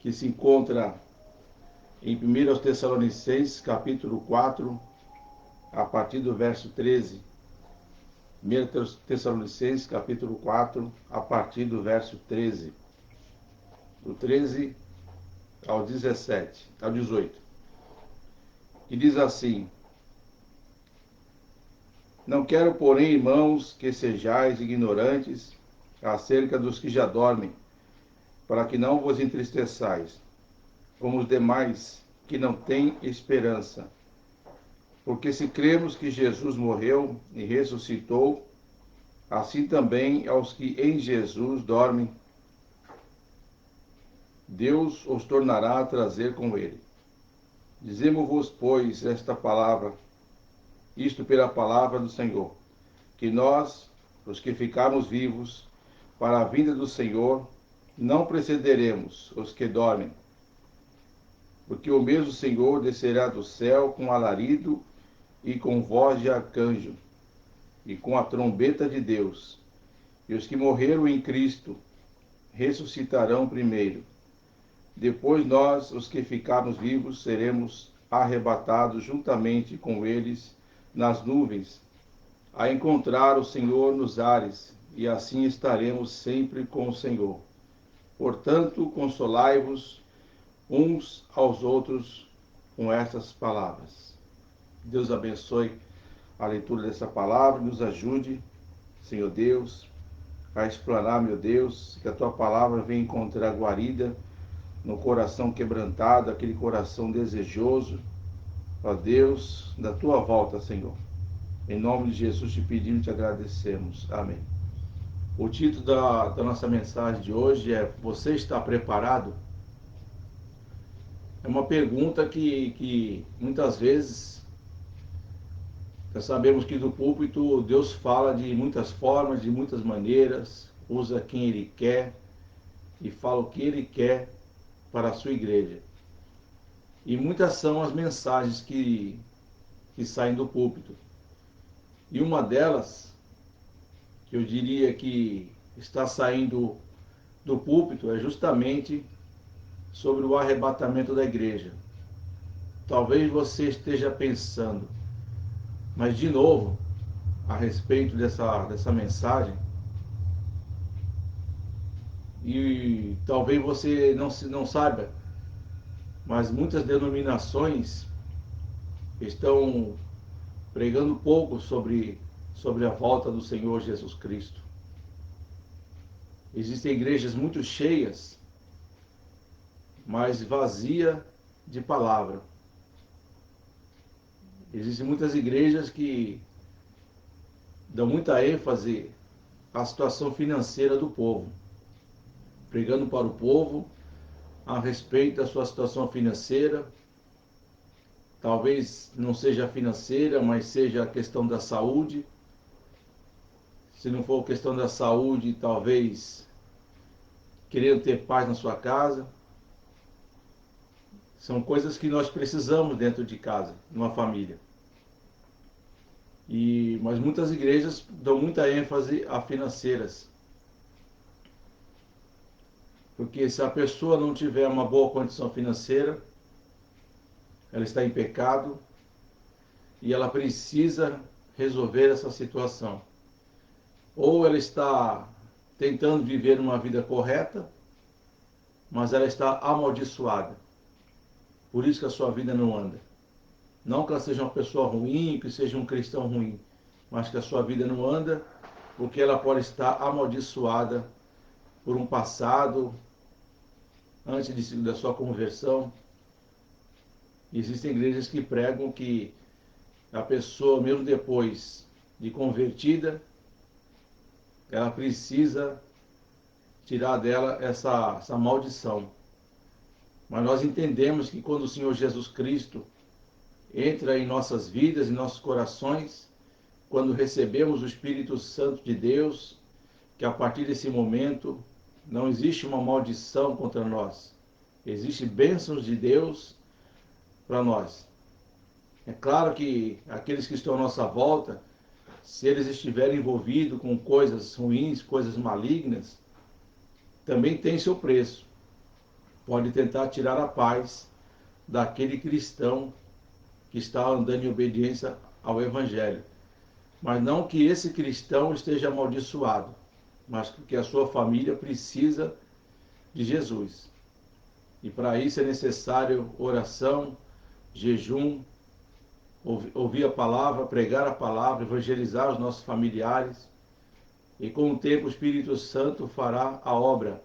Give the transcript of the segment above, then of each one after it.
que se encontra em 1 Tessalonicenses, capítulo 4, a partir do verso 13. 1 Tessalonicenses, capítulo 4, a partir do verso 13. Do 13 ao 17, ao 18. Que diz assim: Não quero, porém, irmãos, que sejais ignorantes acerca dos que já dormem, para que não vos entristeçais, como os demais que não têm esperança. Porque se cremos que Jesus morreu e ressuscitou, assim também aos que em Jesus dormem, Deus os tornará a trazer com ele. Dizemos-vos, pois, esta palavra, isto pela palavra do Senhor, que nós, os que ficarmos vivos, para a vinda do Senhor, não precederemos os que dormem. Porque o mesmo Senhor descerá do céu com alarido e com voz de arcanjo, e com a trombeta de Deus. E os que morreram em Cristo ressuscitarão primeiro. Depois nós, os que ficarmos vivos, seremos arrebatados juntamente com eles nas nuvens, a encontrar o Senhor nos ares, e assim estaremos sempre com o Senhor. Portanto, consolai-vos uns aos outros com estas palavras. Deus abençoe a leitura dessa palavra, nos ajude, Senhor Deus, a explanar, meu Deus, que a tua palavra venha encontrar guarida no coração quebrantado, aquele coração desejoso, ó Deus, da tua volta, Senhor. Em nome de Jesus te pedimos e te agradecemos. Amém. O título da nossa mensagem de hoje é: Você está preparado? É uma pergunta que muitas vezes nós sabemos que do púlpito Deus fala de muitas formas, de muitas maneiras, usa quem Ele quer e fala o que Ele quer para a sua igreja. E muitas são as mensagens que saem do púlpito. E uma delas, que eu diria que está saindo do púlpito, é justamente sobre o arrebatamento da igreja. Talvez você esteja pensando, mas de novo, a respeito dessa mensagem, e talvez você não saiba, mas muitas denominações estão pregando pouco sobre a volta do Senhor Jesus Cristo. Existem igrejas muito cheias, mas vazia de palavra. Existem muitas igrejas que dão muita ênfase à situação financeira do povo, pregando para o povo a respeito da sua situação financeira. Talvez não seja financeira, mas seja a questão da saúde. Se não for questão da saúde, talvez querendo ter paz na sua casa. São coisas que nós precisamos dentro de casa, numa família. Mas muitas igrejas dão muita ênfase a financeiras. Porque se a pessoa não tiver uma boa condição financeira, ela está em pecado e ela precisa resolver essa situação. Ou ela está tentando viver uma vida correta, mas ela está amaldiçoada. Por isso que a sua vida não anda. Não que ela seja uma pessoa ruim, que seja um cristão ruim, mas que a sua vida não anda porque ela pode estar amaldiçoada por um passado antes da sua conversão. Existem igrejas que pregam que a pessoa, mesmo depois de convertida, ela precisa tirar dela essa maldição. Mas nós entendemos que quando o Senhor Jesus Cristo entra em nossas vidas, em nossos corações, quando recebemos o Espírito Santo de Deus, que a partir desse momento não existe uma maldição contra nós. Existem bênçãos de Deus para nós. É claro que aqueles que estão à nossa volta, se eles estiverem envolvidos com coisas ruins, coisas malignas, também tem seu preço. pode tentar tirar a paz daquele cristão que está andando em obediência ao Evangelho. Mas não que esse cristão esteja amaldiçoado, mas que a sua família precisa de Jesus. E para isso é necessário oração, jejum, ouvir a palavra, pregar a palavra, evangelizar os nossos familiares. E com o tempo o Espírito Santo fará a obra.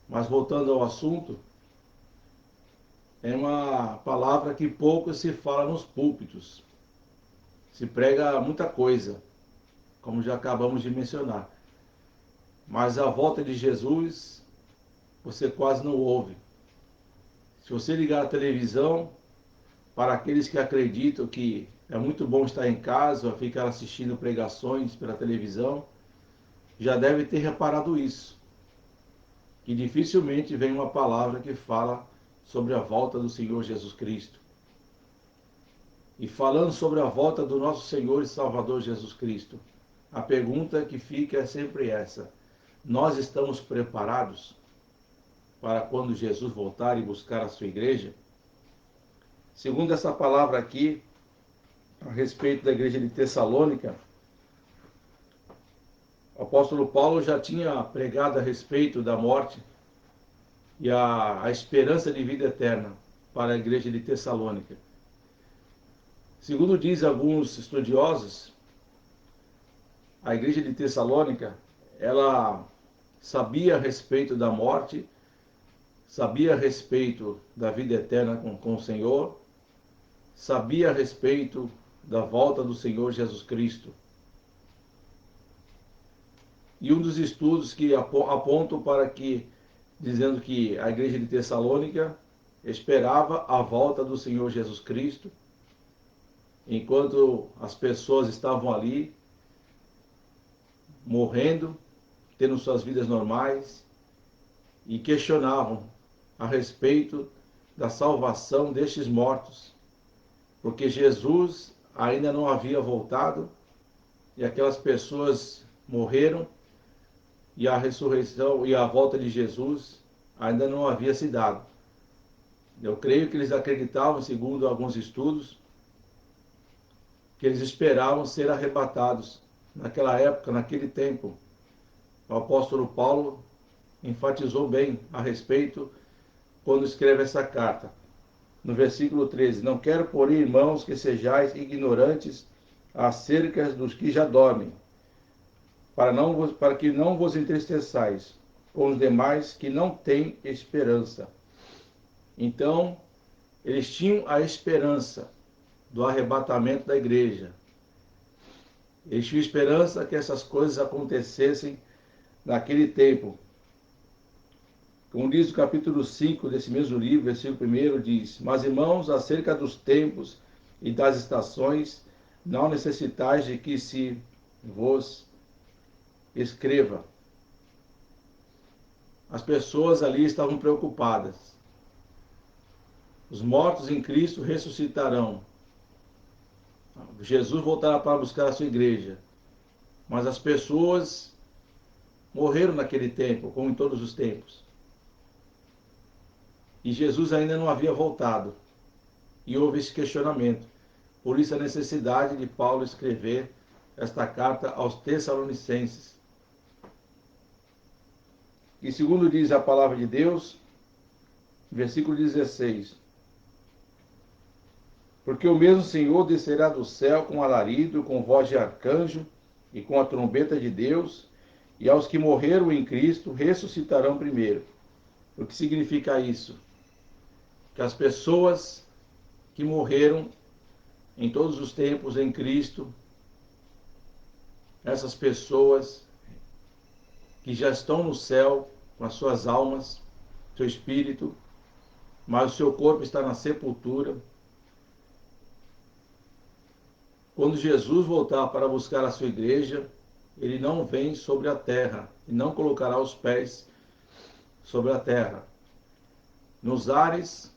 Mas voltando ao assunto, é uma palavra que pouco se fala nos púlpitos. Se prega muita coisa, como já acabamos de mencionar. Mas a volta de Jesus, você quase não ouve. Se você ligar a televisão, para aqueles que acreditam que é muito bom estar em casa, ou ficar assistindo pregações pela televisão, já deve ter reparado isso. Que dificilmente vem uma palavra que fala sobre a volta do Senhor Jesus Cristo. E falando sobre a volta do nosso Senhor e Salvador Jesus Cristo, a pergunta que fica é sempre essa: nós estamos preparados para quando Jesus voltar e buscar a sua igreja? Segundo essa palavra aqui, a respeito da igreja de Tessalônica, o apóstolo Paulo já tinha pregado a respeito da morte e a esperança de vida eterna para a igreja de Tessalônica. Segundo diz alguns estudiosos, a igreja de Tessalônica, ela sabia a respeito da morte, sabia a respeito da vida eterna com o Senhor, sabia a respeito da volta do Senhor Jesus Cristo. E um dos estudos que apontam para que, dizendo que a igreja de Tessalônica esperava a volta do Senhor Jesus Cristo, enquanto as pessoas estavam ali, morrendo, tendo suas vidas normais, e questionavam a respeito da salvação destes mortos, porque Jesus ainda não havia voltado, e aquelas pessoas morreram, e a ressurreição e a volta de Jesus ainda não havia se dado. Eu creio que eles acreditavam, segundo alguns estudos, que eles esperavam ser arrebatados naquela época, naquele tempo. O apóstolo Paulo enfatizou bem a respeito quando escreve essa carta. No versículo 13: não quero, porém, irmãos, que sejais ignorantes acerca dos que já dormem, para que não vos entristeçais com os demais que não têm esperança. Então, eles tinham a esperança do arrebatamento da igreja. Eles tinham esperança que essas coisas acontecessem naquele tempo. Como diz o capítulo 5 desse mesmo livro, versículo 1, diz: mas, irmãos, acerca dos tempos e das estações, não necessitais de que se vos escreva. As pessoas ali estavam preocupadas. Os mortos em Cristo ressuscitarão. Jesus voltará para buscar a sua igreja. Mas as pessoas morreram naquele tempo, como em todos os tempos. E Jesus ainda não havia voltado. E houve esse questionamento. Por isso a necessidade de Paulo escrever esta carta aos Tessalonicenses. E segundo diz a palavra de Deus, versículo 16: porque o mesmo Senhor descerá do céu com alarido, com voz de arcanjo e com a trombeta de Deus, e aos que morreram em Cristo ressuscitarão primeiro. O que significa isso? Que as pessoas que morreram em todos os tempos em Cristo, essas pessoas que já estão no céu com as suas almas, seu espírito, mas o seu corpo está na sepultura. Quando Jesus voltar para buscar a sua igreja, ele não vem sobre a terra e não colocará os pés sobre a terra. Nos ares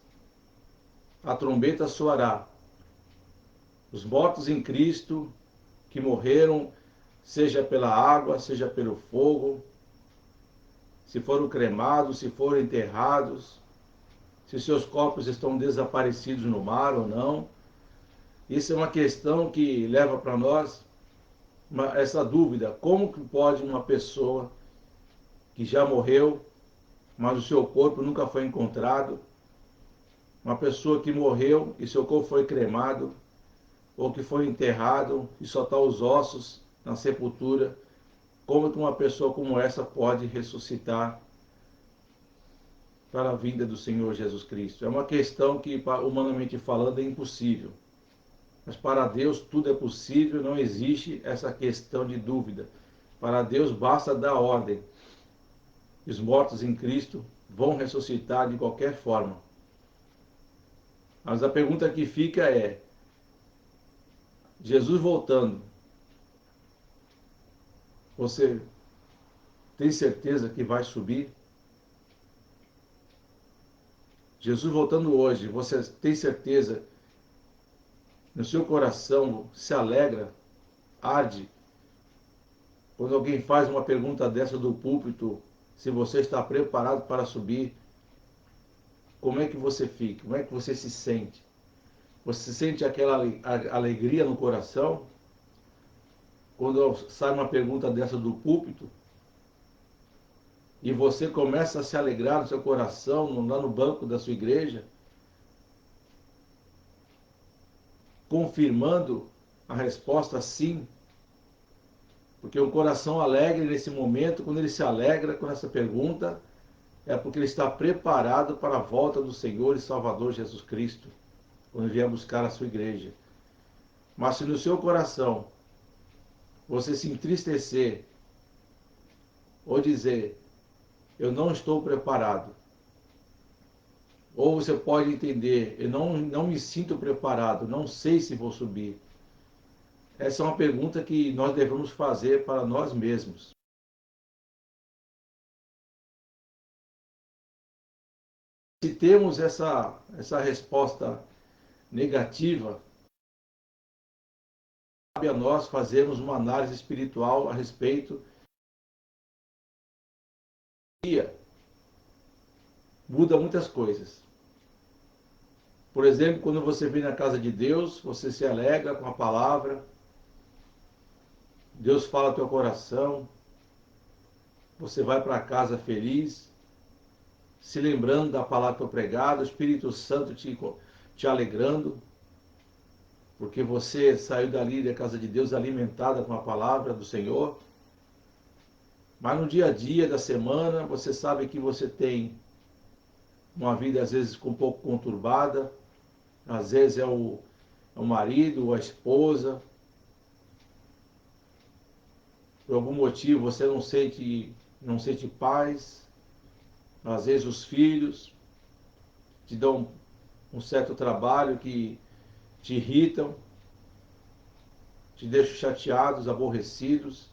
a trombeta soará. Os mortos em Cristo que morreram, seja pela água, seja pelo fogo, se foram cremados, se foram enterrados, se seus corpos estão desaparecidos no mar ou não. Isso é uma questão que leva para nós essa dúvida: como que pode uma pessoa que já morreu, mas o seu corpo nunca foi encontrado, uma pessoa que morreu e seu corpo foi cremado, ou que foi enterrado e só estão os ossos na sepultura, como que uma pessoa como essa pode ressuscitar para a vinda do Senhor Jesus Cristo? É uma questão que, humanamente falando, é impossível. Mas para Deus tudo é possível, não existe essa questão de dúvida. Para Deus basta dar ordem. Os mortos em Cristo vão ressuscitar de qualquer forma. Mas a pergunta que fica é: Jesus voltando, você tem certeza que vai subir? Jesus voltando hoje, você tem certeza, no seu coração se alegra, arde, quando alguém faz uma pergunta dessa do púlpito, se você está preparado para subir? Como é que você fica? Como é que você se sente? Você sente aquela alegria no coração quando sai uma pergunta dessa do púlpito? E você começa a se alegrar no seu coração, lá no banco da sua igreja, confirmando a resposta sim? Porque um coração alegre nesse momento, quando ele se alegra com essa pergunta, é porque ele está preparado para a volta do Senhor e Salvador Jesus Cristo, quando vier buscar a sua igreja. Mas se no seu coração você se entristecer ou dizer: eu não estou preparado, ou você pode entender: eu não me sinto preparado, não sei se vou subir. Essa é uma pergunta que nós devemos fazer para nós mesmos. Se temos essa resposta negativa, cabe a nós fazermos uma análise espiritual a respeito. Muda muitas coisas. Por exemplo, quando você vem na casa de Deus, você se alegra com a palavra, Deus fala ao teu coração, você vai para casa feliz, se lembrando da palavra que foi pregada, o Espírito Santo te alegrando, porque você saiu dali da casa de Deus alimentada com a palavra do Senhor. Mas no dia a dia da semana, você sabe que você tem uma vida às vezes um pouco conturbada, às vezes é o marido ou a esposa. Por algum motivo você não sente paz. Às vezes os filhos te dão um certo trabalho que te irritam, te deixam chateados, aborrecidos.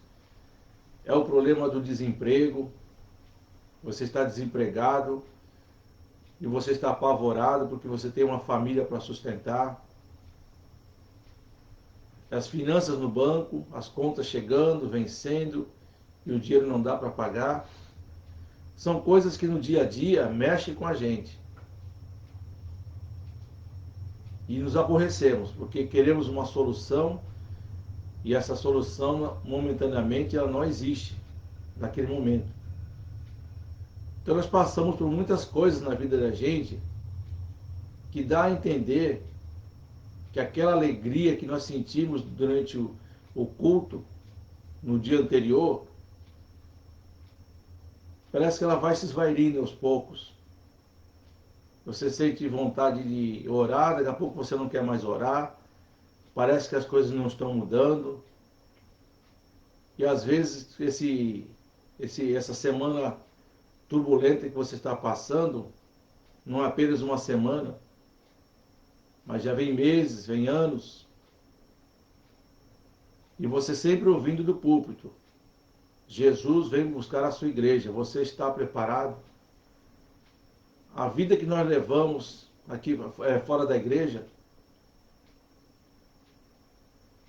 É o problema do desemprego. Você está desempregado e você está apavorado porque você tem uma família para sustentar. As finanças no banco, as contas chegando, vencendo, e o dinheiro não dá para pagar. São coisas que no dia a dia mexem com a gente. E nos aborrecemos, porque queremos uma solução, e essa solução, momentaneamente, ela não existe naquele momento. Então nós passamos por muitas coisas na vida da gente que dá a entender que aquela alegria que nós sentimos durante o culto, no dia anterior, parece que ela vai se esvairindo aos poucos. Você sente vontade de orar, daqui a pouco você não quer mais orar, parece que as coisas não estão mudando. E às vezes essa semana turbulenta que você está passando, não é apenas uma semana, mas já vem meses, vem anos, e você sempre ouvindo do púlpito: Jesus vem buscar a sua igreja, você está preparado? A vida que nós levamos aqui fora da igreja,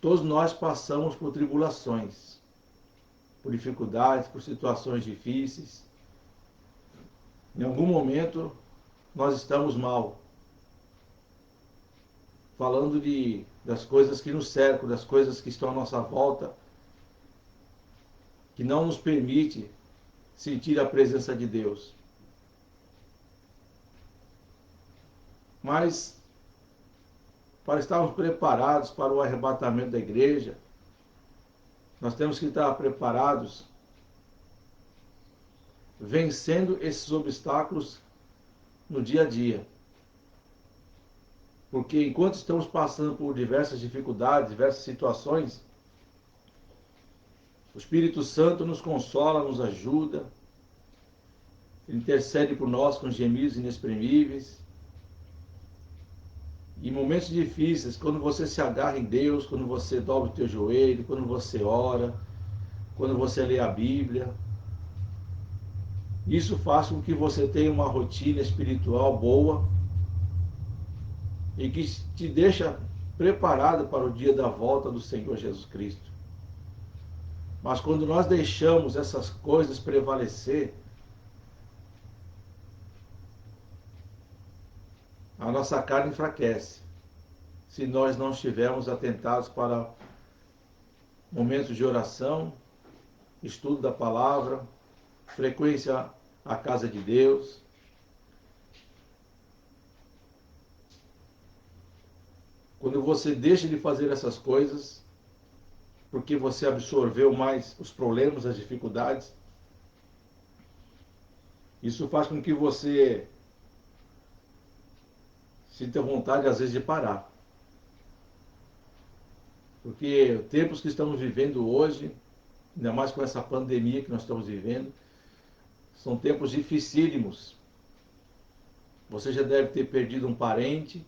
todos nós passamos por tribulações, por dificuldades, por situações difíceis. Em algum momento nós estamos mal, falando das coisas que nos cercam, das coisas que estão à nossa volta, que não nos permite sentir a presença de Deus. Mas, para estarmos preparados para o arrebatamento da igreja, nós temos que estar preparados, vencendo esses obstáculos no dia a dia. Porque enquanto estamos passando por diversas dificuldades, diversas situações, o Espírito Santo nos consola, nos ajuda, ele intercede por nós com gemidos inexprimíveis. Em momentos difíceis, quando você se agarra em Deus, quando você dobra o teu joelho, quando você ora, quando você lê a Bíblia, isso faz com que você tenha uma rotina espiritual boa e que te deixa preparado para o dia da volta do Senhor Jesus Cristo. Mas quando nós deixamos essas coisas prevalecer, a nossa carne enfraquece. Se nós não estivermos atentados para momentos de oração, estudo da palavra, frequência à casa de Deus. Quando você deixa de fazer essas coisas, porque você absorveu mais os problemas, as dificuldades, isso faz com que você sinta vontade, às vezes, de parar. Porque os tempos que estamos vivendo hoje, ainda mais com essa pandemia que nós estamos vivendo, são tempos dificílimos. Você já deve ter perdido um parente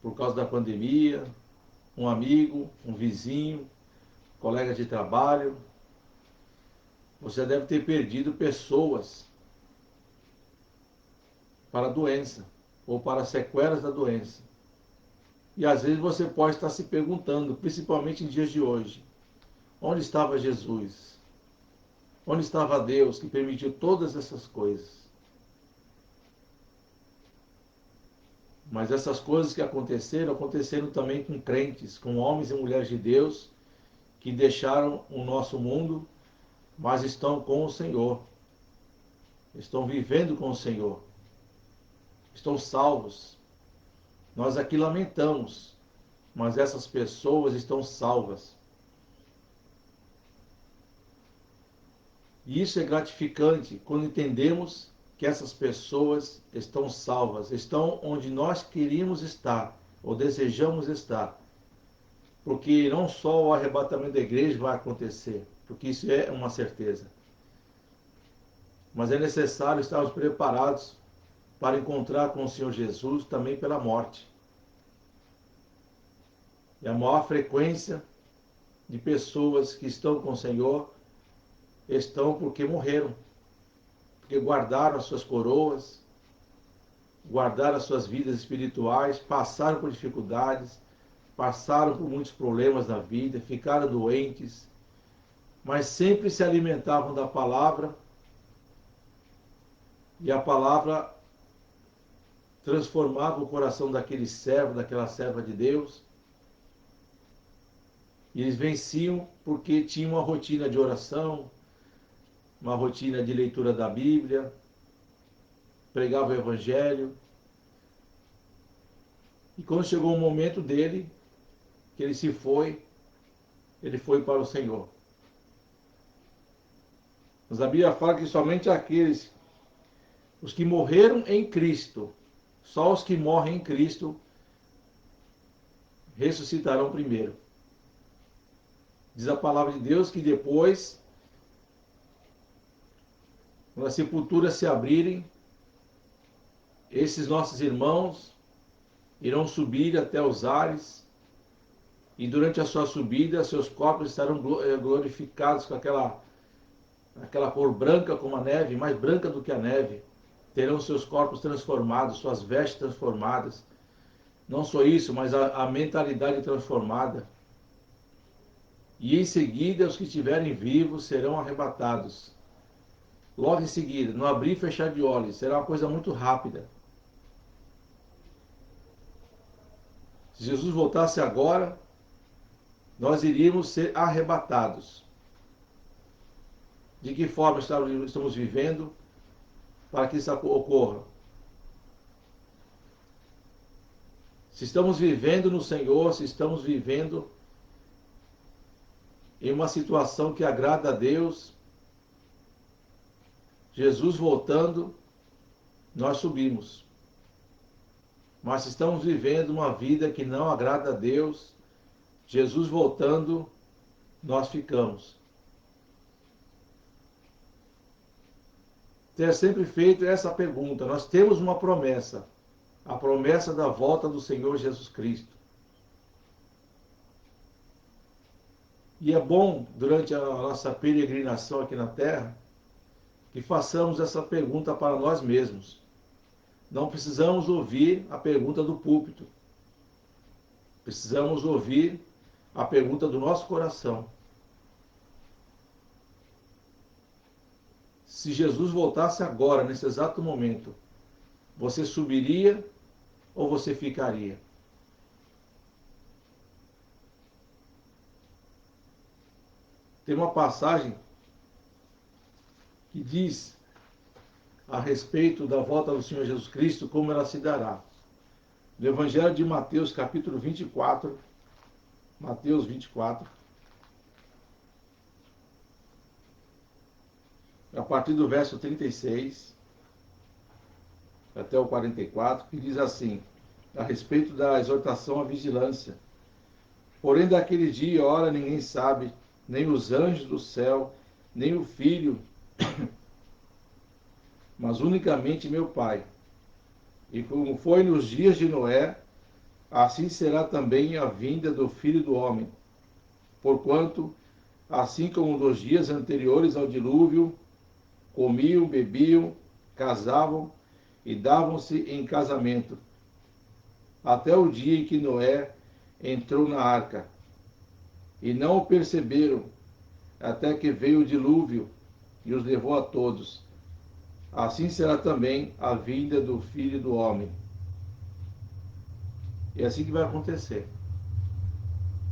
por causa da pandemia, um amigo, um vizinho, colega de trabalho. Você deve ter perdido pessoas para a doença ou para sequelas da doença. E às vezes você pode estar se perguntando, principalmente em dias de hoje, onde estava Jesus? Onde estava Deus que permitiu todas essas coisas? Mas essas coisas que aconteceram também com crentes, com homens e mulheres de Deus que deixaram o nosso mundo, mas estão com o Senhor. Estão vivendo com o Senhor. Estão salvos. Nós aqui lamentamos, mas essas pessoas estão salvas. E isso é gratificante quando entendemos que essas pessoas estão salvas, estão onde nós queríamos estar, ou desejamos estar. Porque não só o arrebatamento da igreja vai acontecer, porque isso é uma certeza. Mas é necessário estarmos preparados para encontrar com o Senhor Jesus também pela morte. E a maior frequência de pessoas que estão com o Senhor estão porque morreram. Porque guardaram as suas coroas, guardaram as suas vidas espirituais, passaram por dificuldades, passaram por muitos problemas na vida, ficaram doentes, mas sempre se alimentavam da palavra, e a palavra transformava o coração daquele servo, daquela serva de Deus, e eles venciam porque tinham uma rotina de oração, uma rotina de leitura da Bíblia, pregava o Evangelho. E quando chegou o momento dele, que ele ele foi para o Senhor. Mas a Bíblia fala que somente os que morreram em Cristo, só os que morrem em Cristo, ressuscitarão primeiro. Diz a palavra de Deus que depois, quando as sepulturas se abrirem, esses nossos irmãos irão subir até os ares, e durante a sua subida, seus corpos estarão glorificados com aquela cor branca como a neve, mais branca do que a neve. Terão seus corpos transformados, suas vestes transformadas. Não só isso, mas a mentalidade transformada. E em seguida, os que estiverem vivos serão arrebatados. logo em seguida, no abrir e fechar de olhos. Será uma coisa muito rápida. Se Jesus voltasse agora, nós iríamos ser arrebatados. De que forma estamos vivendo para que isso ocorra? Se estamos vivendo no Senhor, se estamos vivendo em uma situação que agrada a Deus, Jesus voltando, nós subimos. Mas se estamos vivendo uma vida que não agrada a Deus, Jesus voltando, nós ficamos. Ter sempre feito essa pergunta. Nós temos uma promessa, a promessa da volta do Senhor Jesus Cristo. E é bom, durante a nossa peregrinação aqui na Terra, que façamos essa pergunta para nós mesmos. Não precisamos ouvir a pergunta do púlpito. Precisamos ouvir a pergunta do nosso coração. Se Jesus voltasse agora, nesse exato momento, você subiria ou você ficaria? Tem uma passagem que diz a respeito da volta do Senhor Jesus Cristo, como ela se dará. No Evangelho de Mateus, capítulo 24, Mateus 24, a partir do verso 36 até o 44, que diz assim, a respeito da exortação à vigilância. Porém, daquele dia e hora ninguém sabe, nem os anjos do céu, nem o Filho, mas unicamente meu Pai. E como foi nos dias de Noé, assim será também a vinda do Filho do Homem. Porquanto, assim como nos dias anteriores ao dilúvio, comiam, bebiam, casavam e davam-se em casamento, até o dia em que Noé entrou na arca. E não o perceberam, até que veio o dilúvio e os levou a todos. Assim será também a vinda do Filho do Homem. É assim que vai acontecer.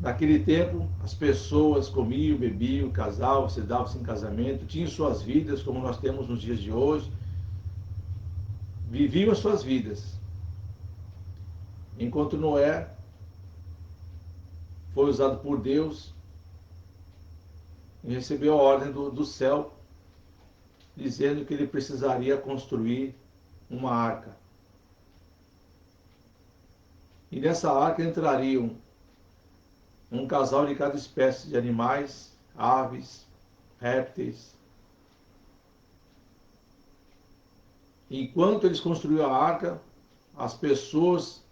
Naquele tempo, as pessoas comiam, bebiam, casavam, se davam-se em casamento, tinham suas vidas, como nós temos nos dias de hoje, viviam as suas vidas. Enquanto Noé foi usado por Deus e recebeu a ordem do céu, dizendo que ele precisaria construir uma arca. E nessa arca entrariam um casal de cada espécie de animais, aves, répteis. Enquanto eles construíam a arca, as pessoas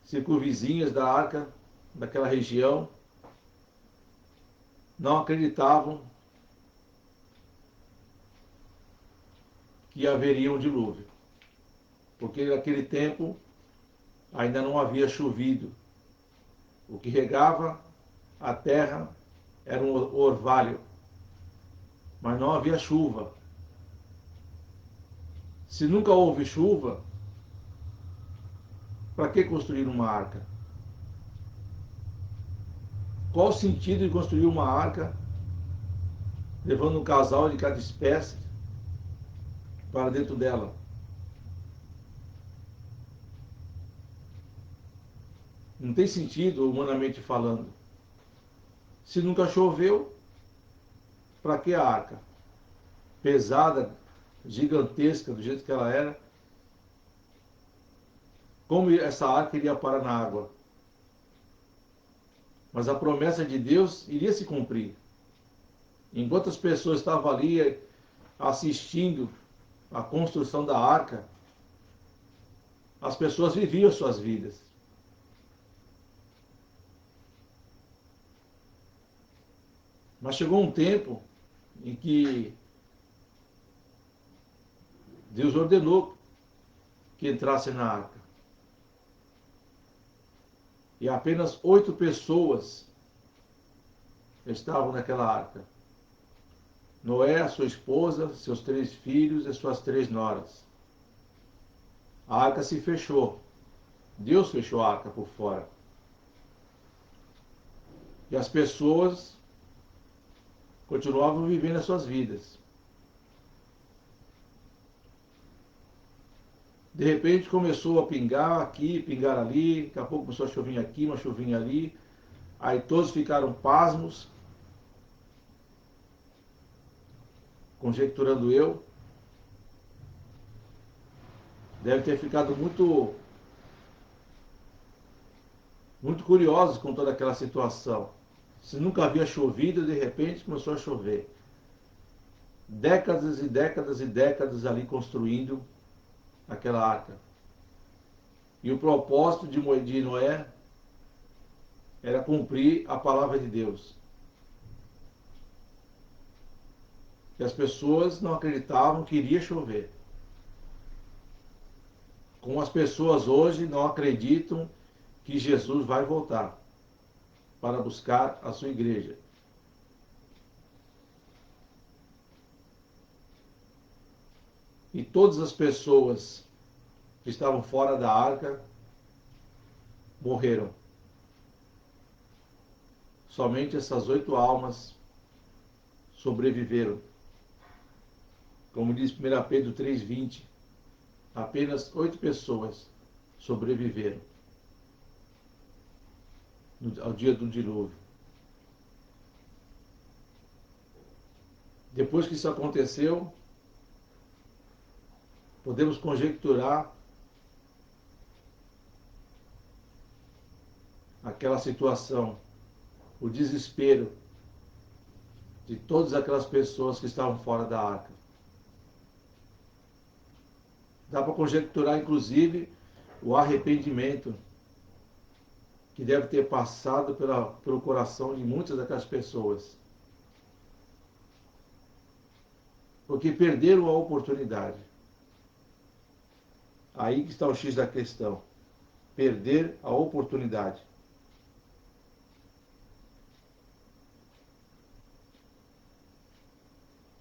circunvizinhas da arca, daquela região, não acreditavam que haveria um dilúvio, porque naquele tempo ainda não havia chovido. O que regava a terra era um orvalho, mas não havia chuva. Se nunca houve chuva, para que construir uma arca? Qual o sentido de construir uma arca levando um casal de cada espécie para dentro dela? Não tem sentido, humanamente falando. Se nunca choveu, para que a arca? Pesada, gigantesca, do jeito que ela era. Como essa arca iria parar na água? Mas a promessa de Deus iria se cumprir. Enquanto as pessoas estavam ali assistindo à construção da arca, as pessoas viviam suas vidas. Mas chegou um tempo em que Deus ordenou que entrasse na arca. E apenas 8 pessoas estavam naquela arca. Noé, a sua esposa, seus 3 filhos e suas 3 noras. A arca se fechou. Deus fechou a arca por fora. E as pessoas continuavam vivendo as suas vidas. De repente começou a pingar aqui, pingar ali, daqui a pouco começou a chover aqui, uma chuvinha ali. Aí todos ficaram pasmos, conjecturando eu. Deve ter ficado muito curiosos com toda aquela situação. Se nunca havia chovido, de repente começou a chover. Décadas e décadas e décadas ali construindo aquela arca. E o propósito de Noé era cumprir a palavra de Deus. E as pessoas não acreditavam que iria chover. Como as pessoas hoje não acreditam que Jesus vai voltar para buscar a sua igreja. E todas as pessoas que estavam fora da arca morreram. Somente essas 8 almas sobreviveram. Como diz 1 Pedro 3,20, apenas 8 pessoas sobreviveram ao dia do dilúvio. Depois que isso aconteceu, podemos conjecturar aquela situação, o desespero de todas aquelas pessoas que estavam fora da arca. Dá para conjecturar, inclusive, o arrependimento que deve ter passado pelo coração de muitas daquelas pessoas. Porque perderam a oportunidade. Aí que está o X da questão. Perder a oportunidade.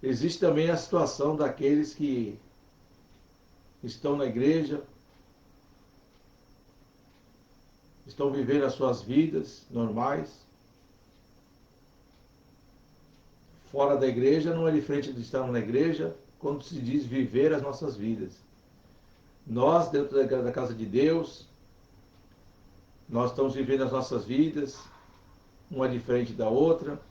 Existe também a situação daqueles que estão na igreja, estão vivendo as suas vidas normais. Fora da igreja não é diferente de estar na igreja quando se diz viver as nossas vidas. Nós, dentro da casa de Deus, nós estamos vivendo as nossas vidas, uma diferente da outra.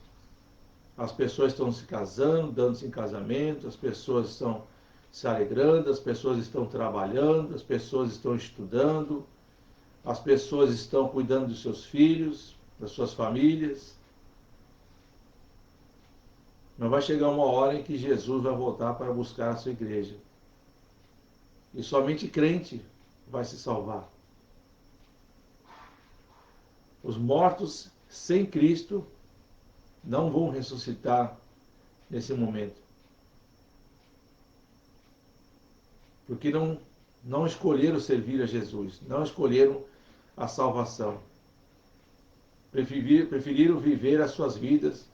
As pessoas estão se casando, dando-se em casamento, as pessoas estão se alegrando, as pessoas estão trabalhando, as pessoas estão estudando, as pessoas estão cuidando dos seus filhos, das suas famílias. Mas vai chegar uma hora em que Jesus vai voltar para buscar a sua igreja. E somente crente vai se salvar. Os mortos sem Cristo não vão ressuscitar nesse momento. Porque não escolheram servir a Jesus, não escolheram a salvação. Preferiram viver as suas vidas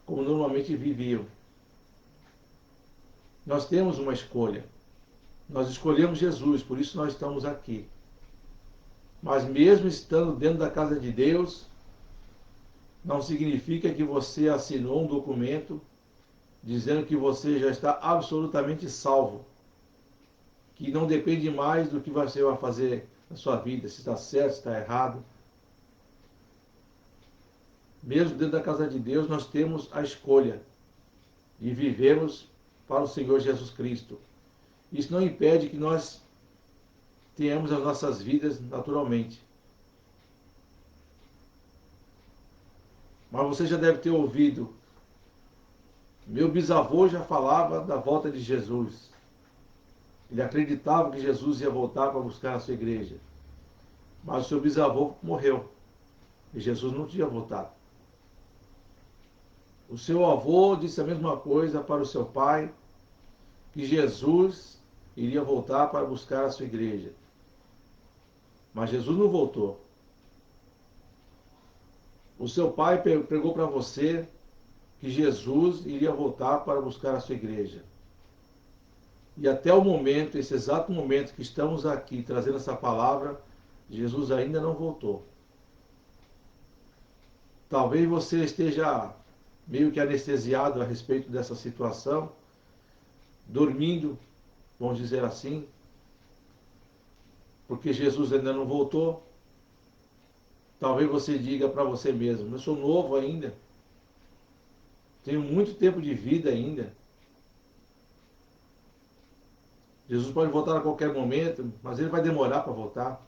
como normalmente viviam. Nós temos uma escolha. Nós escolhemos Jesus, por isso nós estamos aqui. Mas mesmo estando dentro da casa de Deus, não significa que você assinou um documento dizendo que você já está absolutamente salvo. Que não depende mais do que você vai fazer na sua vida, se está certo, se está errado. Mesmo dentro da casa de Deus, nós temos a escolha de vivermos para o Senhor Jesus Cristo. Isso não impede que nós tenhamos as nossas vidas naturalmente. Mas você já deve ter ouvido. Meu bisavô já falava da volta de Jesus. Ele acreditava que Jesus ia voltar para buscar a sua igreja. Mas o seu bisavô morreu. E Jesus não tinha voltado. O seu avô disse a mesma coisa para o seu pai, que Jesus iria voltar para buscar a sua igreja. Mas Jesus não voltou. O seu pai pregou para você que Jesus iria voltar para buscar a sua igreja. E até o momento, esse exato momento que estamos aqui trazendo essa palavra, Jesus ainda não voltou. Talvez você esteja meio que anestesiado a respeito dessa situação, dormindo, vamos dizer assim, porque Jesus ainda não voltou. Talvez você diga para você mesmo: eu sou novo ainda, tenho muito tempo de vida ainda. Jesus pode voltar a qualquer momento, mas ele vai demorar para voltar.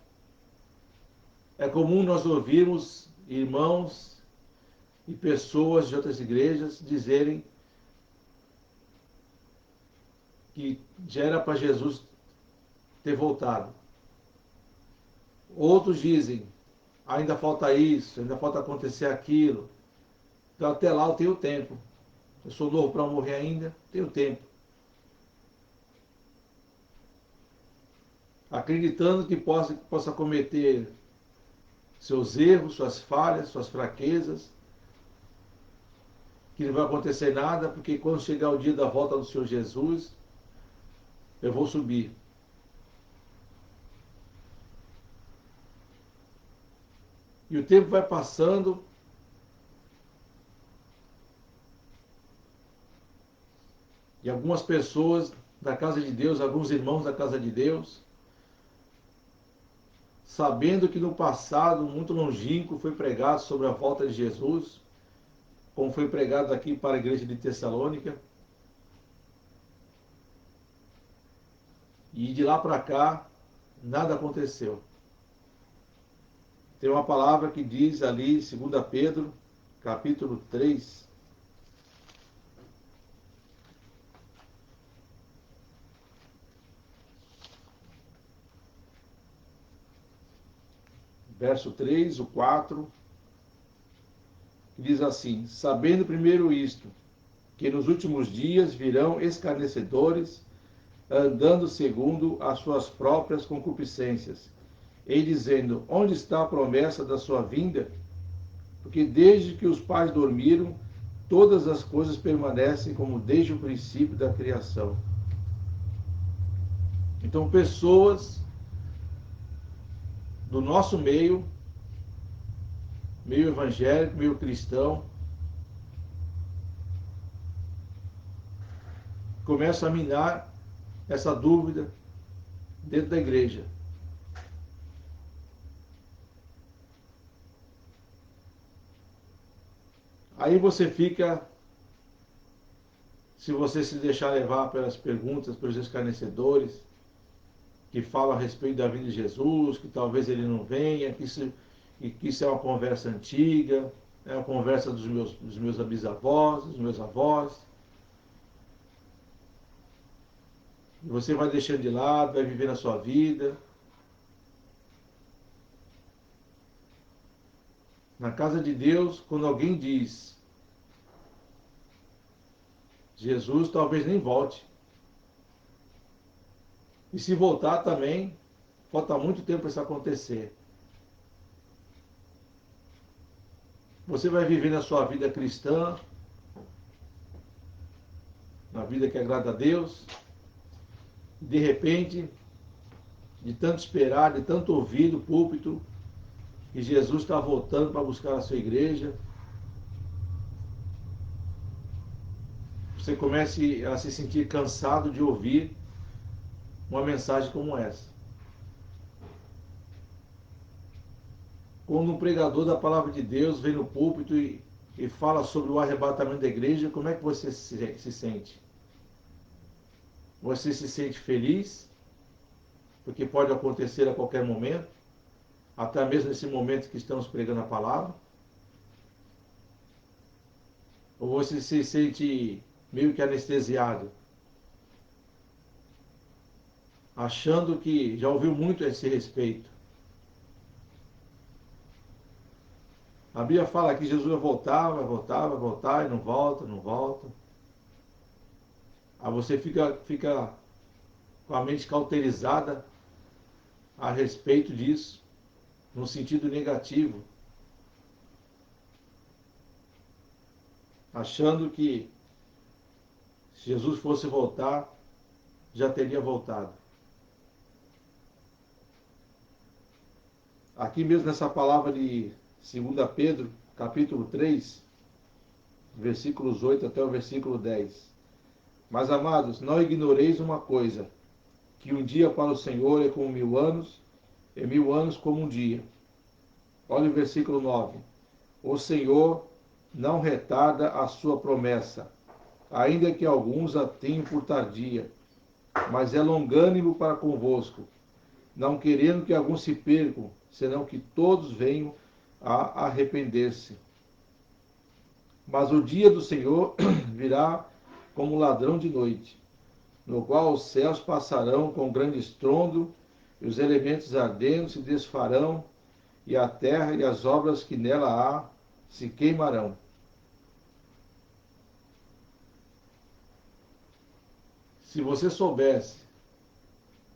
É comum nós ouvirmos irmãos e pessoas de outras igrejas dizerem que já era para Jesus ter voltado. Outros dizem: ainda falta isso, ainda falta acontecer aquilo. Então até lá eu tenho tempo. Eu sou novo para morrer ainda, tenho tempo. Acreditando que possa cometer seus erros, suas falhas, suas fraquezas, que não vai acontecer nada, porque quando chegar o dia da volta do Senhor Jesus, eu vou subir. E o tempo vai passando, e algumas pessoas da casa de Deus, alguns irmãos da casa de Deus, sabendo que no passado muito longínquo foi pregado sobre a volta de Jesus, como foi pregado aqui para a igreja de Tessalônica, e de lá para cá nada aconteceu. Tem uma palavra que diz ali, 2 Pedro, capítulo 3, verso 3, o 4, que diz assim: sabendo primeiro isto, que nos últimos dias virão escarnecedores, andando segundo as suas próprias concupiscências, e dizendo: onde está a promessa da sua vinda? Porque desde que os pais dormiram, todas as coisas permanecem como desde o princípio da criação. Então, pessoas do nosso meio evangélico, meio cristão, começam a minar essa dúvida dentro da igreja. Aí você fica, se você se deixar levar pelas perguntas, pelos escarnecedores, que falam a respeito da vida de Jesus, que talvez ele não venha, que isso é uma conversa antiga, é uma conversa dos meus bisavós, dos meus avós. E você vai deixando de lado, vai vivendo a sua vida. Na casa de Deus, quando alguém diz Jesus, talvez nem volte. E se voltar também, falta muito tempo para isso acontecer. Você vai vivendo a sua vida cristã, na vida que agrada a Deus, e de repente, de tanto esperar, de tanto ouvir do púlpito, que Jesus está voltando para buscar a sua igreja, você comece a se sentir cansado de ouvir uma mensagem como essa. Quando um pregador da palavra de Deus vem no púlpito e fala sobre o arrebatamento da igreja, como é que você se sente? Você se sente feliz? Porque pode acontecer a qualquer momento, até mesmo nesse momento que estamos pregando a palavra? Ou você se sente meio que anestesiado, achando que já ouviu muito a esse respeito? A Bíblia fala que Jesus vai voltar, vai voltar, vai voltar, e não volta, não volta. Aí você fica com a mente cauterizada a respeito disso, no sentido negativo. achando que se Jesus fosse voltar, já teria voltado. Aqui mesmo nessa palavra de 2 Pedro, capítulo 3, versículos 8 até o versículo 10. Mas, amados, não ignoreis uma coisa, que um dia para o Senhor é como 1000 anos, e 1000 anos como um dia. Olha o versículo 9. O Senhor não retarda a sua promessa, ainda que alguns a tenham por tardia, mas é longânimo para convosco, não querendo que alguns se percam, senão que todos venham a arrepender-se. Mas o dia do Senhor virá como ladrão de noite, no qual os céus passarão com grande estrondo, e os elementos ardendo se desfarão, e a terra e as obras que nela há se queimarão. Se você soubesse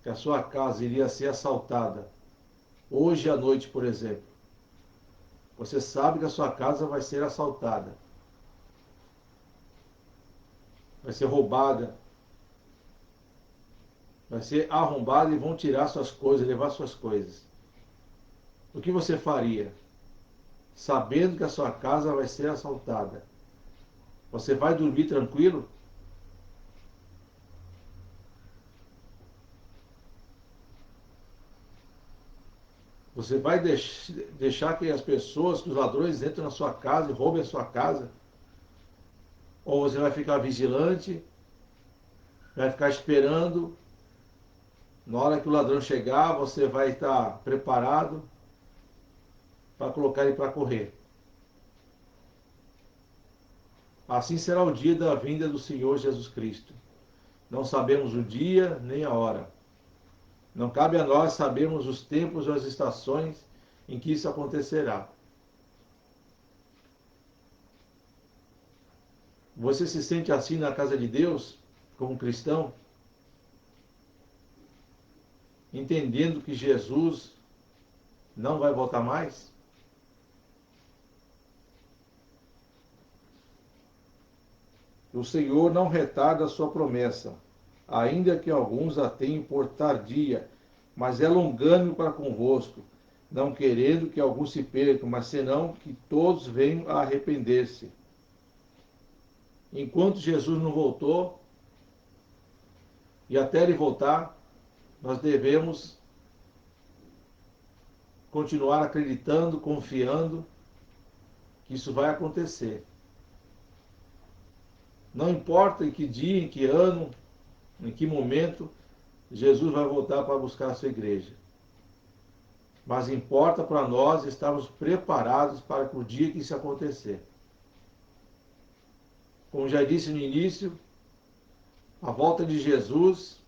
que a sua casa iria ser assaltada, hoje à noite, por exemplo, você sabe que a sua casa vai ser assaltada, vai ser roubada, vai ser arrombada e vão tirar suas coisas, levar suas coisas. O que você faria? Sabendo que a sua casa vai ser assaltada, você vai dormir tranquilo? Você vai deixar que as pessoas, que os ladrões entrem na sua casa e roubem a sua casa? Ou você vai ficar vigilante, vai ficar esperando, na hora que o ladrão chegar, você vai estar preparado para colocar ele para correr? Assim será o dia da vinda do Senhor Jesus Cristo. Não sabemos o dia nem a hora. Não cabe a nós sabermos os tempos ou as estações em que isso acontecerá. Você se sente assim na casa de Deus, como cristão? Entendendo que Jesus não vai voltar mais? O Senhor não retarda a sua promessa, ainda que alguns a tenham por tardia, mas é longânimo para convosco, não querendo que alguns se percam, mas senão que todos venham a arrepender-se. Enquanto Jesus não voltou, e até ele voltar, nós devemos continuar acreditando, confiando que isso vai acontecer. Não importa em que dia, em que ano, em que momento, Jesus vai voltar para buscar a sua igreja. Mas importa para nós estarmos preparados para o dia que isso acontecer. Como já disse no início, a volta de Jesus,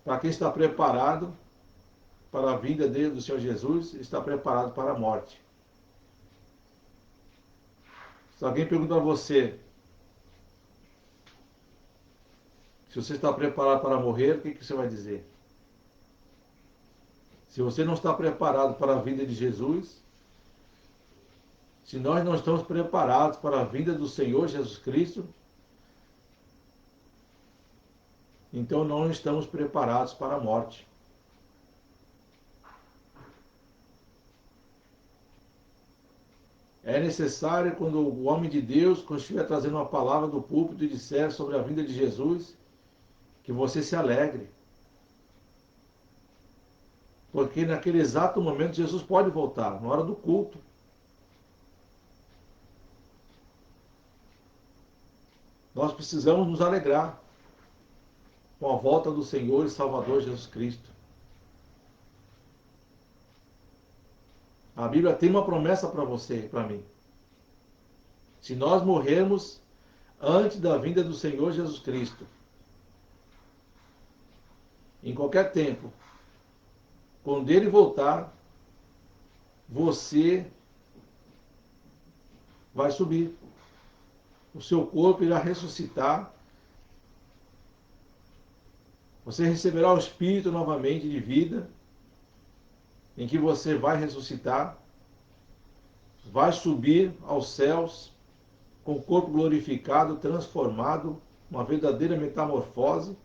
para quem está preparado para a vinda dele, do Senhor Jesus, está preparado para a morte. Se alguém perguntar a você se você está preparado para morrer, o que você vai dizer? Se você não está preparado para a vinda de Jesus, se nós não estamos preparados para a vinda do Senhor Jesus Cristo, então não estamos preparados para a morte. É necessário, quando o homem de Deus, quando estiver trazendo uma palavra do púlpito e disser sobre a vinda de Jesus, que você se alegre. Porque naquele exato momento Jesus pode voltar, na hora do culto. Nós precisamos nos alegrar com a volta do Senhor e Salvador Jesus Cristo. A Bíblia tem uma promessa para você e para mim. Se nós morrermos antes da vinda do Senhor Jesus Cristo, em qualquer tempo, quando ele voltar, você vai subir. O seu corpo irá ressuscitar. Você receberá o Espírito novamente de vida, em que você vai ressuscitar. vai subir aos céus com o corpo glorificado, transformado, uma verdadeira metamorfose,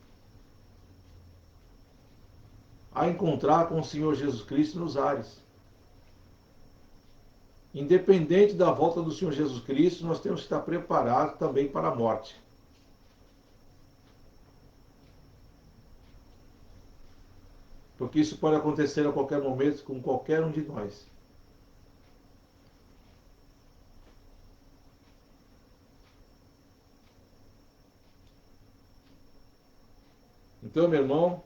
a encontrar com o Senhor Jesus Cristo nos ares. Independente da volta do Senhor Jesus Cristo, nós temos que estar preparados também para a morte. Porque isso pode acontecer a qualquer momento com qualquer um de nós. Então, meu irmão,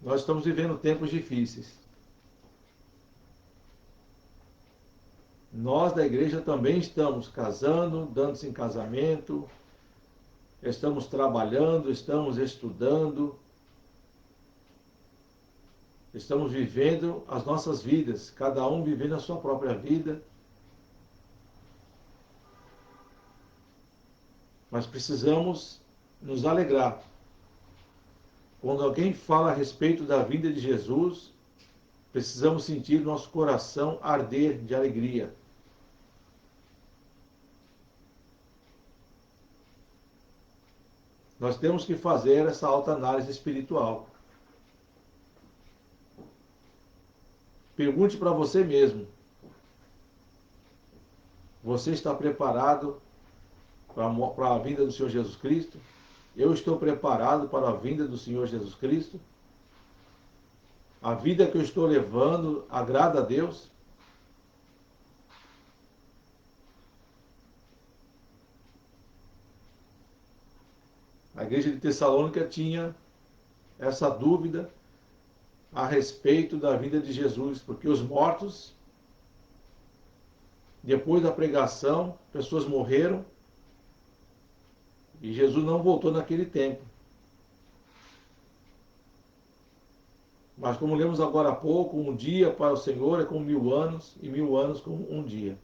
nós estamos vivendo tempos difíceis. Nós da igreja também estamos casando, dando-se em casamento, estamos trabalhando, estamos estudando, estamos vivendo as nossas vidas, cada um vivendo a sua própria vida. Mas precisamos nos alegrar. Quando alguém fala a respeito da vinda de Jesus, precisamos sentir nosso coração arder de alegria. Nós temos que fazer essa autoanálise espiritual. Pergunte para você mesmo: você está preparado para a vinda do Senhor Jesus Cristo? Eu estou preparado para a vinda do Senhor Jesus Cristo? A vida que eu estou levando agrada a Deus? A igreja de Tessalônica tinha essa dúvida a respeito da vinda de Jesus, porque os mortos, depois da pregação, pessoas morreram e Jesus não voltou naquele tempo. Mas como lemos agora há pouco, um dia para o Senhor é como 1000 anos, e 1000 anos como um dia.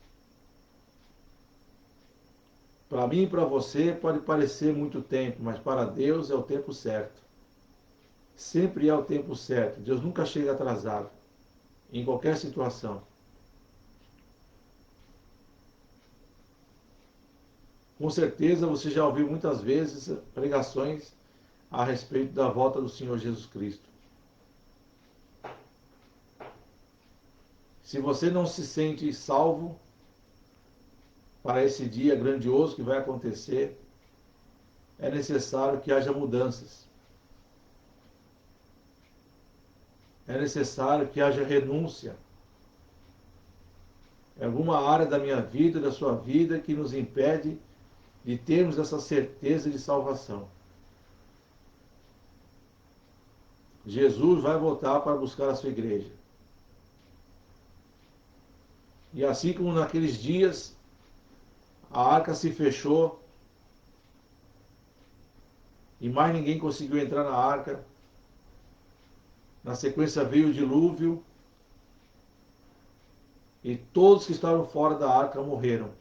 Para mim e para você pode parecer muito tempo, mas para Deus é o tempo certo. Sempre é o tempo certo. Deus nunca chega atrasado, em qualquer situação. Com certeza você já ouviu muitas vezes pregações a respeito da volta do Senhor Jesus Cristo. Se você não se sente salvo para esse dia grandioso que vai acontecer, é necessário que haja mudanças. É necessário que haja renúncia. É alguma área da minha vida, da sua vida, que nos impede de termos essa certeza de salvação. Jesus vai voltar para buscar a sua igreja. E assim como naqueles dias, a arca se fechou e mais ninguém conseguiu entrar na arca. Na sequência veio o dilúvio e todos que estavam fora da arca morreram.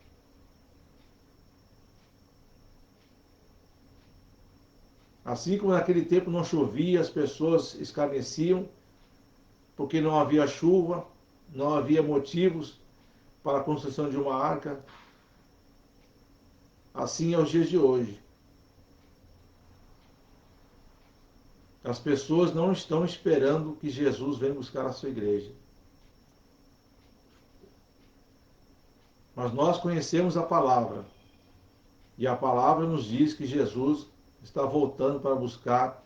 Assim como naquele tempo não chovia, as pessoas escarneciam porque não havia chuva, não havia motivos para a construção de uma arca. Assim é os dias de hoje. As pessoas não estão esperando que Jesus venha buscar a sua igreja. Mas nós conhecemos a palavra. E a palavra nos diz que Jesus está voltando para buscar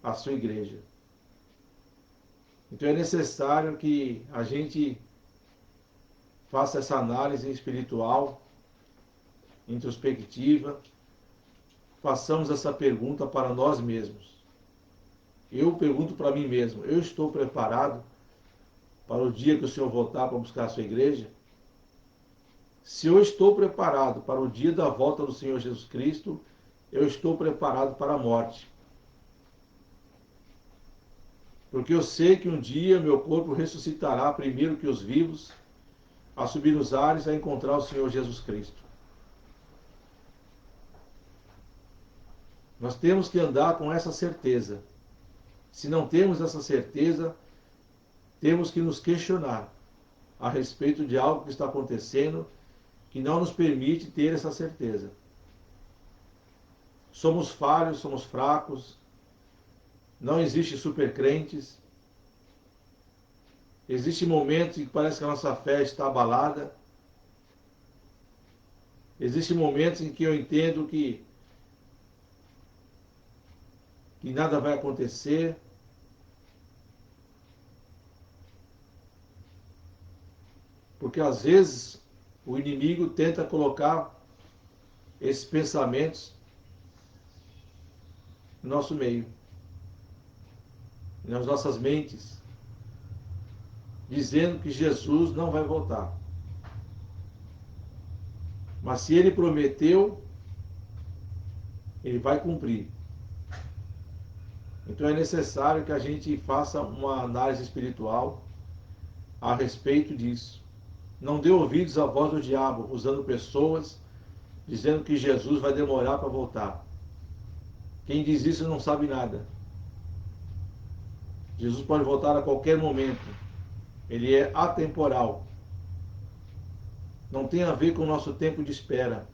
a sua igreja. Então é necessário que a gente faça essa análise espiritual, introspectiva, façamos essa pergunta para nós mesmos. Eu pergunto para mim mesmo: eu estou preparado para o dia que o Senhor voltar para buscar a sua igreja? Se eu estou preparado para o dia da volta do Senhor Jesus Cristo, eu estou preparado para a morte. Porque eu sei que um dia meu corpo ressuscitará primeiro que os vivos, a subir nos ares, a encontrar o Senhor Jesus Cristo. Nós temos que andar com essa certeza. Se não temos essa certeza, temos que nos questionar a respeito de algo que está acontecendo que não nos permite ter essa certeza. Somos falhos, somos fracos, não existe supercrentes. Existem momentos em que parece que a nossa fé está abalada. Existem momentos em que eu entendo que nada vai acontecer. Porque às vezes o inimigo tenta colocar esses pensamentos no nosso meio, nas nossas mentes, dizendo que Jesus não vai voltar. Mas se ele prometeu, ele vai cumprir. Então é necessário que a gente faça uma análise espiritual a respeito disso. Não dê ouvidos à voz do diabo, usando pessoas, dizendo que Jesus vai demorar para voltar. Quem diz isso não sabe nada. Jesus pode voltar a qualquer momento. Ele é atemporal. Não tem a ver com o nosso tempo de espera.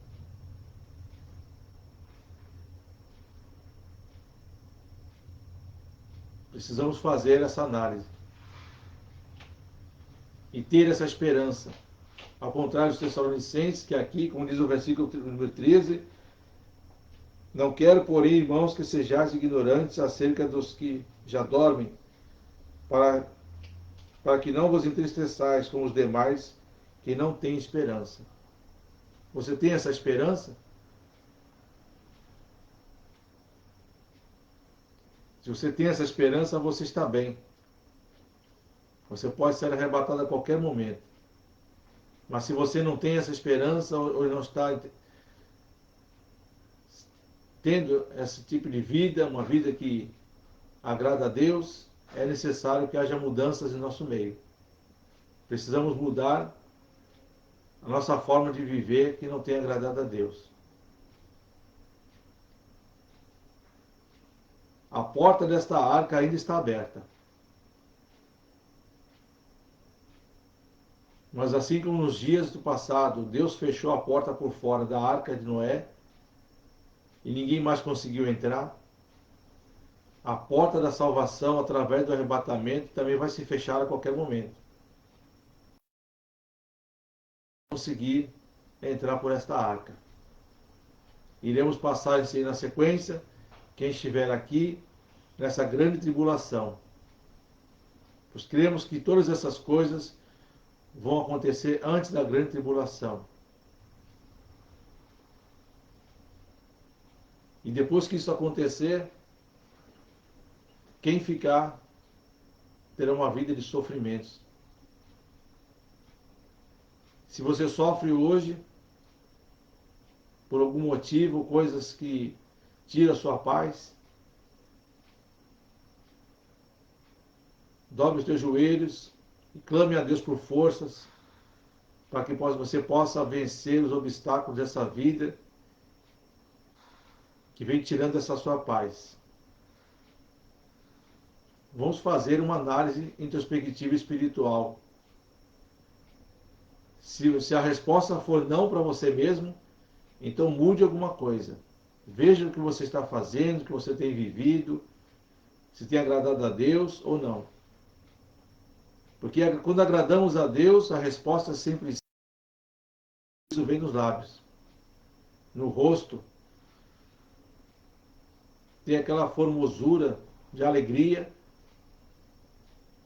Precisamos fazer essa análise e ter essa esperança. Ao contrário dos Tessalonicenses, que aqui, como diz o versículo número 13, não quero, porém, irmãos, que sejais ignorantes acerca dos que já dormem, para que não vos entristeçais como os demais que não têm esperança. Você tem essa esperança? Se você tem essa esperança, você está bem. Você pode ser arrebatado a qualquer momento. Mas se você não tem essa esperança ou não está tendo esse tipo de vida, uma vida que agrada a Deus, é necessário que haja mudanças em nosso meio. Precisamos mudar a nossa forma de viver que não tem agradado a Deus. A porta desta arca ainda está aberta. Mas assim como nos dias do passado, Deus fechou a porta por fora da arca de Noé e ninguém mais conseguiu entrar, a porta da salvação através do arrebatamento também vai se fechar a qualquer momento. Conseguir entrar por esta arca. Iremos passar isso aí na sequência, quem estiver aqui, nessa grande tribulação. Pois cremos que todas essas coisas vão acontecer antes da grande tribulação. E depois que isso acontecer, quem ficar terá uma vida de sofrimentos. Se você sofre hoje, por algum motivo, coisas que tiram a sua paz, dobre os teus joelhos e clame a Deus por forças, para que você possa vencer os obstáculos dessa vida que vem tirando essa sua paz. Vamos fazer uma análise introspectiva espiritual. Se a resposta for não para você mesmo, então mude alguma coisa. Veja o que você está fazendo, o que você tem vivido, se tem agradado a Deus ou não. Porque quando agradamos a Deus, a resposta sempre isso vem nos lábios, no rosto. Tem aquela formosura de alegria,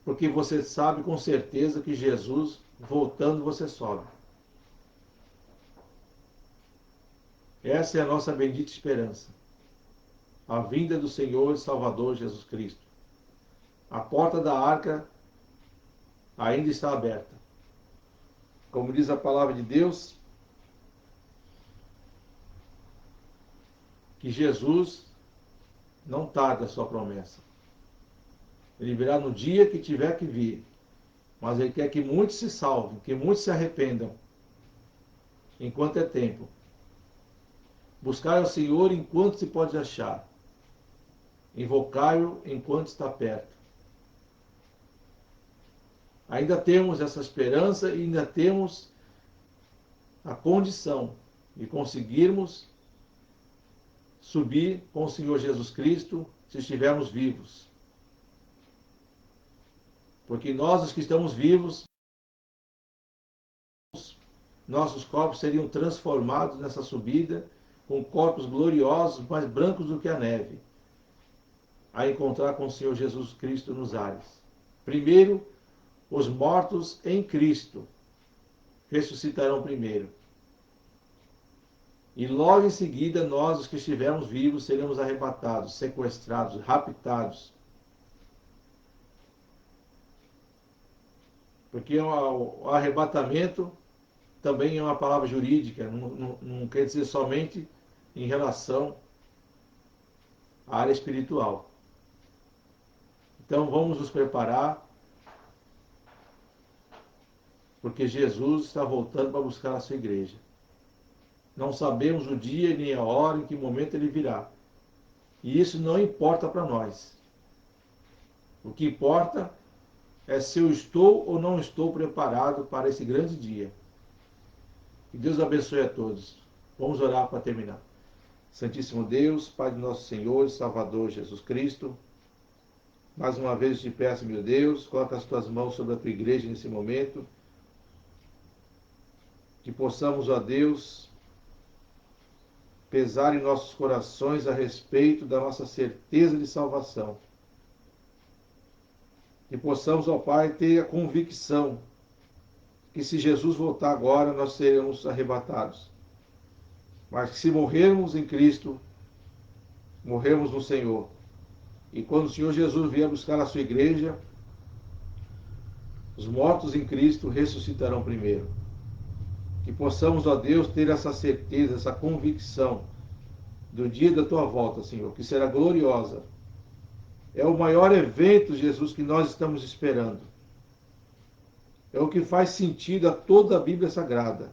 porque você sabe com certeza que Jesus, voltando, você sobe. Essa é a nossa bendita esperança. A vinda do Senhor e Salvador Jesus Cristo. A porta da arca ainda está aberta. Como diz a palavra de Deus, que Jesus não tarda a sua promessa. Ele virá no dia que tiver que vir. Mas ele quer que muitos se salvem, que muitos se arrependam, enquanto é tempo. Buscai ao Senhor enquanto se pode achar. Invocai-o enquanto está perto. Ainda temos essa esperança e ainda temos a condição de conseguirmos subir com o Senhor Jesus Cristo se estivermos vivos. Porque nós, os que estamos vivos, nossos corpos seriam transformados nessa subida com corpos gloriosos, mais brancos do que a neve, a encontrar com o Senhor Jesus Cristo nos ares. Primeiro, os mortos em Cristo ressuscitarão primeiro. E logo em seguida, nós, os que estivermos vivos, seremos arrebatados, sequestrados, raptados. Porque o arrebatamento também é uma palavra jurídica, não quer dizer somente em relação à área espiritual. Então vamos nos preparar, porque Jesus está voltando para buscar a sua igreja. Não sabemos o dia nem a hora, em que momento ele virá. E isso não importa para nós. O que importa é se eu estou ou não estou preparado para esse grande dia. Que Deus abençoe a todos. Vamos orar para terminar. Santíssimo Deus, Pai do nosso Senhor e Salvador Jesus Cristo, mais uma vez te peço, meu Deus, coloca as tuas mãos sobre a tua igreja nesse momento, que possamos, ó Deus, pesar em nossos corações a respeito da nossa certeza de salvação. Que possamos, ó Pai, ter a convicção que se Jesus voltar agora, nós seremos arrebatados. Mas que se morrermos em Cristo, morremos no Senhor. E quando o Senhor Jesus vier buscar a sua igreja, os mortos em Cristo ressuscitarão primeiro. Que possamos, ó Deus, ter essa certeza, essa convicção do dia da tua volta, Senhor, que será gloriosa. É o maior evento, Jesus, que nós estamos esperando. É o que faz sentido a toda a Bíblia Sagrada.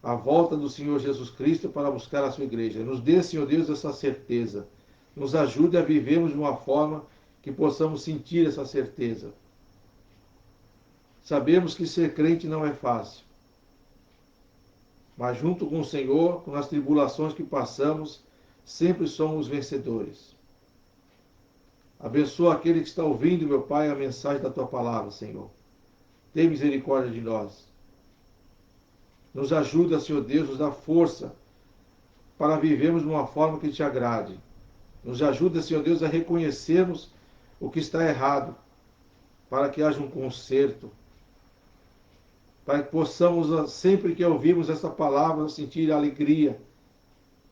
A volta do Senhor Jesus Cristo para buscar a sua igreja. Nos dê, Senhor Deus, essa certeza. Nos ajude a vivermos de uma forma que possamos sentir essa certeza. Sabemos que ser crente não é fácil. Mas junto com o Senhor, com as tribulações que passamos, sempre somos vencedores. Abençoa aquele que está ouvindo, meu Pai, a mensagem da tua palavra, Senhor. Tem misericórdia de nós. Nos ajuda, Senhor Deus, nos dá força para vivermos de uma forma que te agrade. Nos ajuda, Senhor Deus, a reconhecermos o que está errado, para que haja um conserto, para que possamos, sempre que ouvirmos essa palavra, sentir alegria,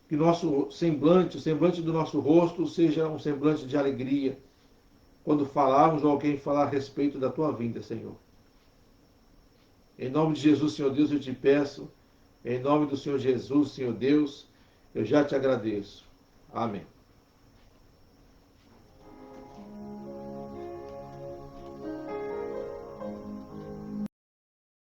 que nosso semblante, o semblante do nosso rosto, seja um semblante de alegria, quando falarmos ou alguém falar a respeito da tua vinda, Senhor. Em nome de Jesus, Senhor Deus, eu te peço, em nome do Senhor Jesus, Senhor Deus, eu já te agradeço. Amém.